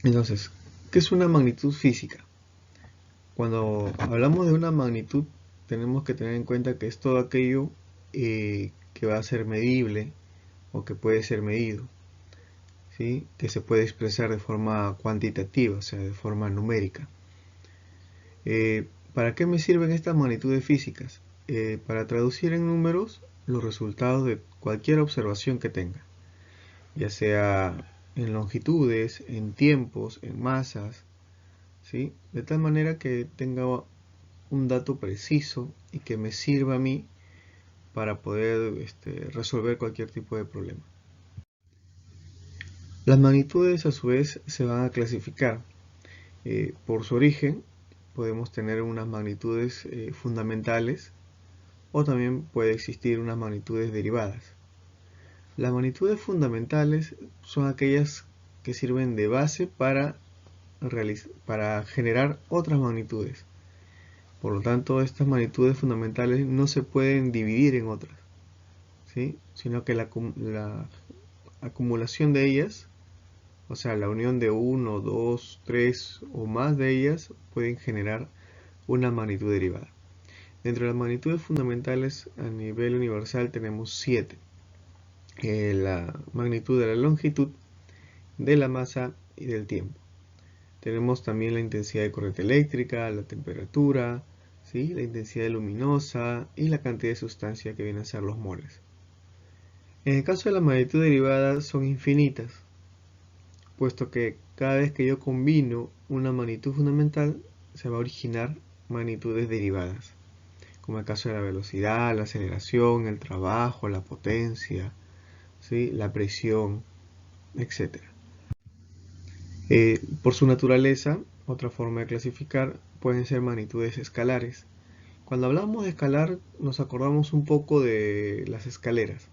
Entonces, ¿qué es una magnitud física? Cuando hablamos de una magnitud, tenemos que tener en cuenta que es todo aquello que va a ser medible o que puede ser medido, ¿sí? Que se puede expresar de forma cuantitativa, o sea, de forma numérica. ¿Para qué me sirven estas magnitudes físicas? Para traducir en números los resultados de cualquier observación que tenga, ya sea en longitudes, en tiempos, en masas, ¿sí? De tal manera que tenga un dato preciso y que me sirva a mí para poder resolver cualquier tipo de problema. Las magnitudes a su vez se van a clasificar. Por su origen podemos tener unas magnitudes fundamentales o también puede existir unas magnitudes derivadas. Las magnitudes fundamentales son aquellas que sirven de base para generar otras magnitudes. Por lo tanto, estas magnitudes fundamentales no se pueden dividir en otras, ¿sí? Sino que la acumulación de ellas, o sea, la unión de uno, dos, tres o más de ellas, pueden generar una magnitud derivada. Dentro de las magnitudes fundamentales a nivel universal tenemos 7. La magnitud de la longitud, de la masa y del tiempo. Tenemos también la intensidad de corriente eléctrica, la temperatura, ¿sí? La intensidad luminosa y la cantidad de sustancia que vienen a ser los moles. En el caso de la magnitud derivada son infinitas, puesto que cada vez que yo combino una magnitud fundamental se va a originar magnitudes derivadas, como el caso de la velocidad, la aceleración, el trabajo, la potencia, ¿sí? La presión, etc. Por su naturaleza, otra forma de clasificar pueden ser magnitudes escalares. Cuando hablamos de escalar, nos acordamos un poco de las escaleras.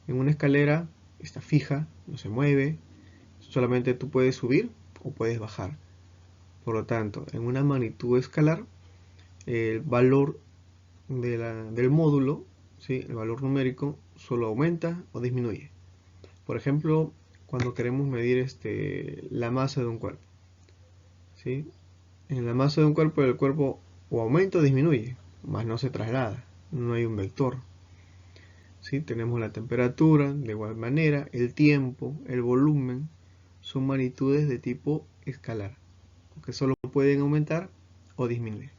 En una escalera está fija, no se mueve, solamente tú puedes subir o puedes bajar. Por lo tanto, en una magnitud escalar, el valor del módulo, ¿sí? El valor numérico, solo aumenta o disminuye. Por ejemplo, cuando queremos medir la masa de un cuerpo, ¿sí? En la masa de un cuerpo, el cuerpo o aumenta o disminuye, más no se traslada, no hay un vector. ¿Sí? Tenemos la temperatura, de igual manera, el tiempo, el volumen, son magnitudes de tipo escalar, que solo pueden aumentar o disminuir.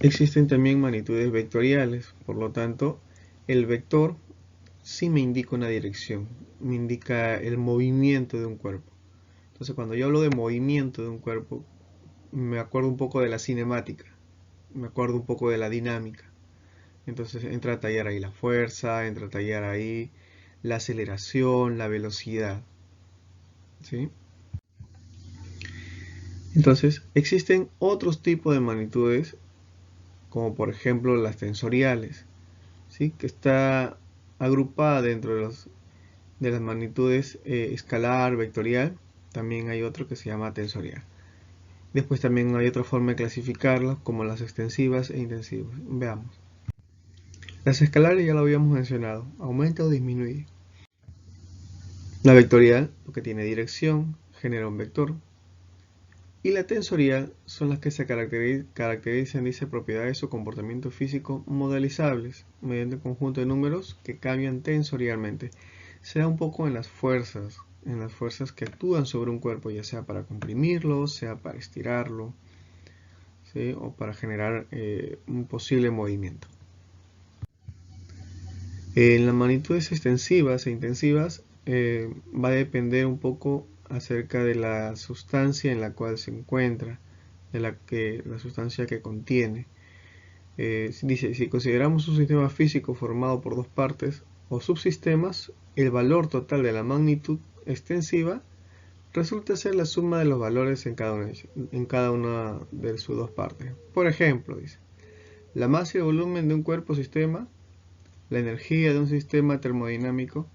Existen también magnitudes vectoriales, por lo tanto, el vector sí me indica una dirección, me indica el movimiento de un cuerpo. Entonces, cuando yo hablo de movimiento de un cuerpo, me acuerdo un poco de la cinemática, me acuerdo un poco de la dinámica. Entonces entra a tallar ahí la fuerza, entra a tallar ahí la aceleración, la velocidad, ¿sí? Entonces existen otros tipos de magnitudes, como por ejemplo las tensoriales, ¿sí? Que está agrupada dentro de las magnitudes escalar, vectorial. También hay otro que se llama tensorial. Después también hay otra forma de clasificarlas, como las extensivas e intensivas. Veamos. Las escalares ya lo habíamos mencionado, aumenta o disminuye. La vectorial, porque tiene dirección, genera un vector. Y la tensorial son las que se caracterizan, dice, propiedades o comportamiento físico modelizables mediante un conjunto de números que cambian tensorialmente. Se da un poco en las fuerzas que actúan sobre un cuerpo, ya sea para comprimirlo, sea para estirarlo, ¿sí? O para generar un posible movimiento. En las magnitudes extensivas e intensivas va a depender un poco acerca de la sustancia en la cual se encuentra, de la sustancia que contiene. Dice, si consideramos un sistema físico formado por dos partes o subsistemas, el valor total de la magnitud extensiva resulta ser la suma de los valores en cada una de sus dos partes. Por ejemplo, dice, la masa y el volumen de un cuerpo sistema, la energía de un sistema termodinámico,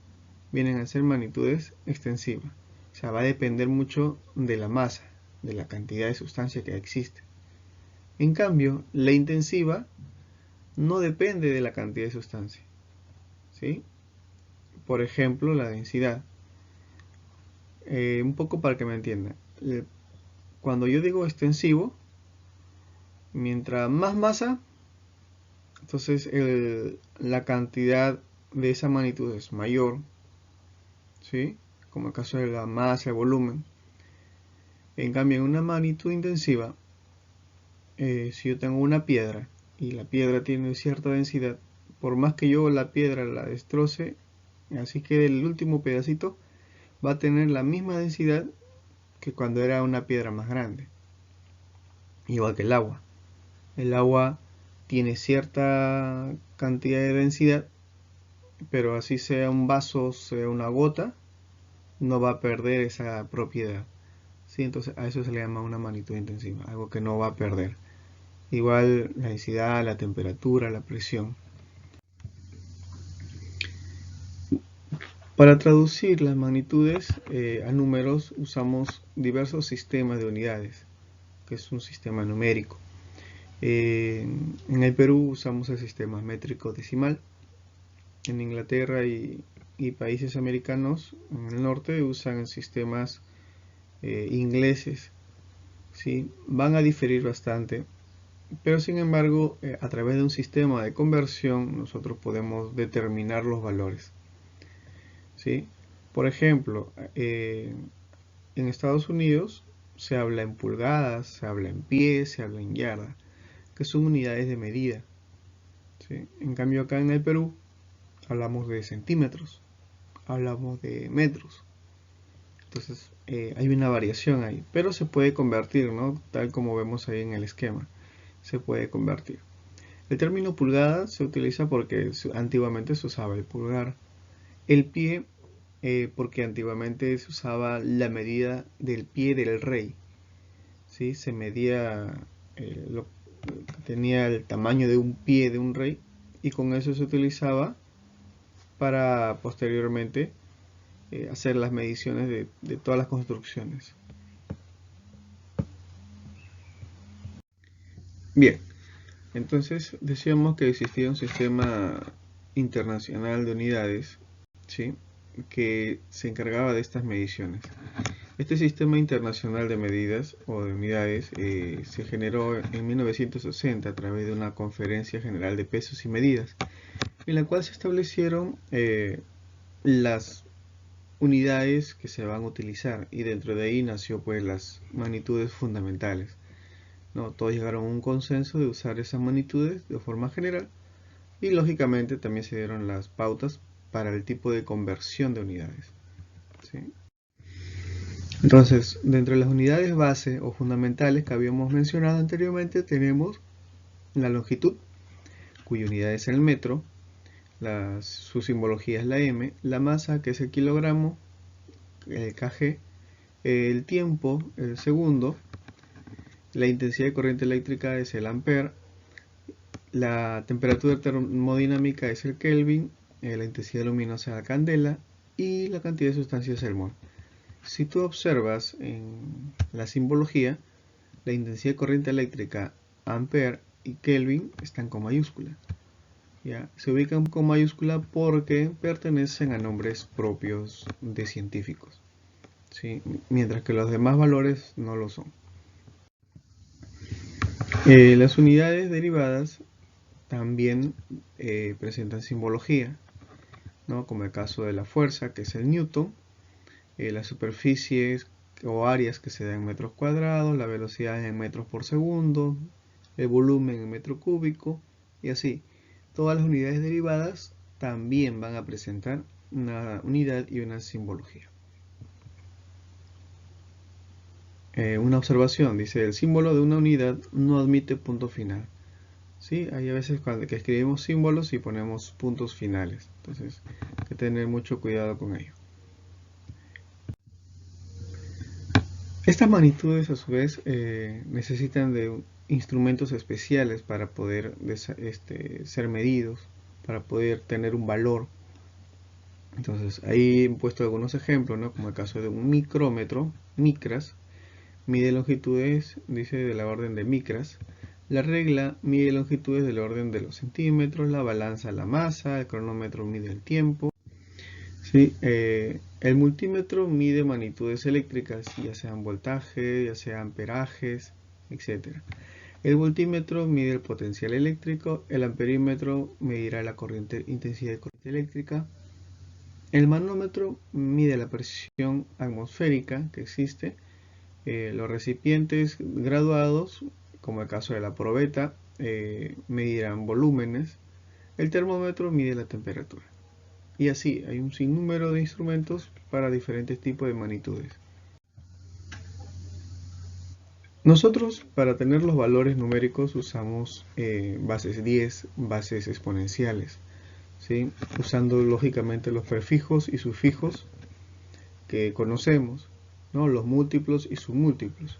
vienen a ser magnitudes extensivas. O sea, va a depender mucho de la masa, de la cantidad de sustancia que existe. En cambio, la intensiva no depende de la cantidad de sustancia, ¿sí? Por ejemplo, la densidad. un poco para que me entiendan. Cuando yo digo extensivo, mientras más masa, entonces la cantidad de esa magnitud es mayor, ¿sí? Como el caso de la masa, el volumen. En cambio, en una magnitud intensiva, si yo tengo una piedra y la piedra tiene cierta densidad, por más que yo la piedra la destroce, así que el último pedacito va a tener la misma densidad que cuando era una piedra más grande. Igual que el agua. El agua tiene cierta cantidad de densidad, pero así sea un vaso, sea una gota, no va a perder esa propiedad. ¿Sí? Entonces a eso se le llama una magnitud intensiva, algo que no va a perder. Igual la densidad, la temperatura, la presión. Para traducir las magnitudes a números usamos diversos sistemas de unidades, que es un sistema numérico. En el Perú usamos el sistema métrico decimal. En Inglaterra y países americanos en el norte usan sistemas ingleses. ¿Sí? Van a diferir bastante, pero sin embargo a través de un sistema de conversión nosotros podemos determinar los valores. ¿Sí? Por ejemplo, en Estados Unidos se habla en pulgadas, se habla en pies, se habla en yarda, que son unidades de medida. ¿Sí? En cambio acá en el Perú hablamos de centímetros, hablamos de metros. Entonces hay una variación ahí, pero se puede convertir, ¿no? Tal como vemos ahí en el esquema, se puede convertir. El término pulgada se utiliza porque antiguamente se usaba el pulgar. El pie, porque antiguamente se usaba la medida del pie del rey. ¿Sí? Se medía, tenía el tamaño de un pie de un rey y con eso se utilizaba para posteriormente hacer las mediciones de todas las construcciones. Bien, entonces decíamos que existía un sistema internacional de unidades, ¿sí? Que se encargaba de estas mediciones. Este sistema internacional de medidas o de unidades se generó en 1960 a través de una conferencia general de pesos y medidas, en la cual se establecieron las unidades que se van a utilizar y dentro de ahí nació pues las magnitudes fundamentales. ¿No? Todos llegaron a un consenso de usar esas magnitudes de forma general y lógicamente también se dieron las pautas para el tipo de conversión de unidades. ¿Sí? Entonces, dentro de las unidades base o fundamentales que habíamos mencionado anteriormente tenemos la longitud, cuya unidad es el metro, su simbología es la m, la masa que es el kilogramo, el kg, el tiempo, el segundo, la intensidad de corriente eléctrica es el ampere, la temperatura termodinámica es el Kelvin, la intensidad luminosa es la candela y la cantidad de sustancia es el mol. Si tú observas en la simbología, la intensidad de corriente eléctrica, ampere y Kelvin están con mayúscula. ¿Ya? Se ubican con mayúscula porque pertenecen a nombres propios de científicos, ¿sí? Mientras que los demás valores no lo son. Las unidades derivadas también presentan simbología, ¿no? Como el caso de la fuerza, que es el newton, las superficies o áreas que se dan en metros cuadrados, la velocidad en metros por segundo, el volumen en metro cúbico y así. Todas las unidades derivadas también van a presentar una unidad y una simbología. Una observación, dice, el símbolo de una unidad no admite punto final. ¿Sí? Hay a veces que escribimos símbolos y ponemos puntos finales. Entonces, hay que tener mucho cuidado con ello. Estas magnitudes, a su vez, necesitan de instrumentos especiales para poder ser medidos, para poder tener un valor. Entonces, ahí he puesto algunos ejemplos, ¿no? Como el caso de un micrómetro, micras, mide longitudes, dice, de la orden de micras. La regla mide longitudes del orden de los centímetros, la balanza la masa, el cronómetro mide el tiempo. Sí, el multímetro mide magnitudes eléctricas, ya sean voltaje, ya sean amperajes, etc. El voltímetro mide el potencial eléctrico, el amperímetro medirá la intensidad de corriente eléctrica, el manómetro mide la presión atmosférica que existe, los recipientes graduados, como el caso de la probeta, medirán volúmenes, el termómetro mide la temperatura. Y así, hay un sinnúmero de instrumentos para diferentes tipos de magnitudes. Nosotros, para tener los valores numéricos, usamos bases 10, bases exponenciales, ¿sí? Usando lógicamente los prefijos y sufijos que conocemos, ¿no? Los múltiplos y submúltiplos.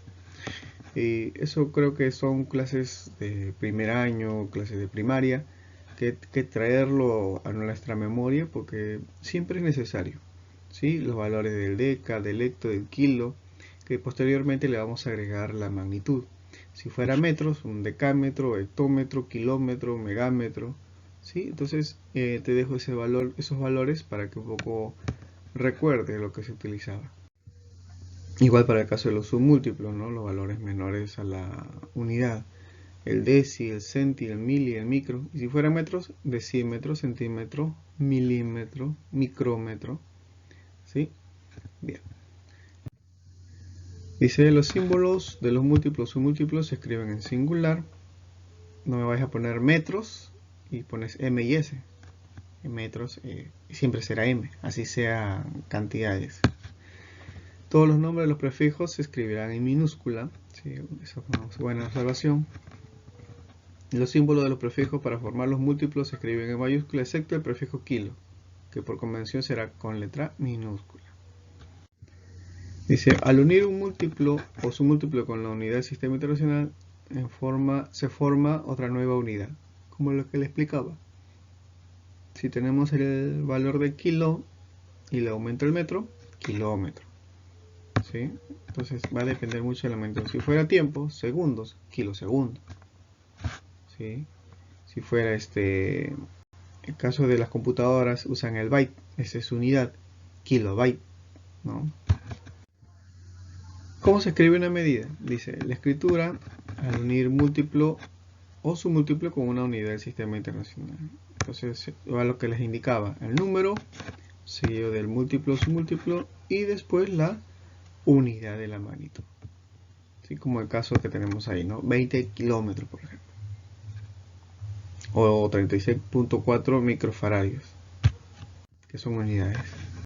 Y eso creo que son clases de primer año, clases de primaria, que traerlo a nuestra memoria porque siempre es necesario, ¿sí? Los valores del deca, del hecto, del kilo, que posteriormente le vamos a agregar la magnitud. Si fuera metros, un decámetro, hectómetro, kilómetro, megámetro, ¿sí? Entonces te dejo esos valores para que un poco recuerde lo que se utilizaba. Igual para el caso de los submúltiplos, ¿no? Los valores menores a la unidad. El deci, el centi, el mili, el micro. Y si fueran metros, decímetro, centímetro, milímetro, micrómetro. ¿Sí? Bien. Dice, los símbolos de los múltiplos submúltiplos se escriben en singular. No me vais a poner metros y pones M y S. En metros siempre será M, así sean cantidades. Todos los nombres de los prefijos se escribirán en minúscula. ¿Sí? Esa es una buena observación. Los símbolos de los prefijos para formar los múltiplos se escriben en mayúscula, excepto el prefijo kilo, que por convención será con letra minúscula. Dice, al unir un múltiplo o su múltiplo con la unidad del sistema internacional, se forma otra nueva unidad, como lo que le explicaba. Si tenemos el valor de kilo y le aumento el metro, kilómetro. ¿Sí? Entonces va a depender mucho de la magnitud. Si fuera tiempo, segundos, kilosegundo. ¿Sí? Si fuera el caso de las computadoras usan el byte, esa es su unidad, kilobyte, ¿no? ¿Cómo se escribe una medida? Dice, la escritura al unir múltiplo o su múltiplo con una unidad del sistema internacional. Entonces va lo que les indicaba, el número, seguido del múltiplo o su múltiplo y después la unidad de la magnitud. Así como el caso que tenemos ahí, ¿no? 20 kilómetros, por ejemplo. O 36.4 microfaradios, que son unidades.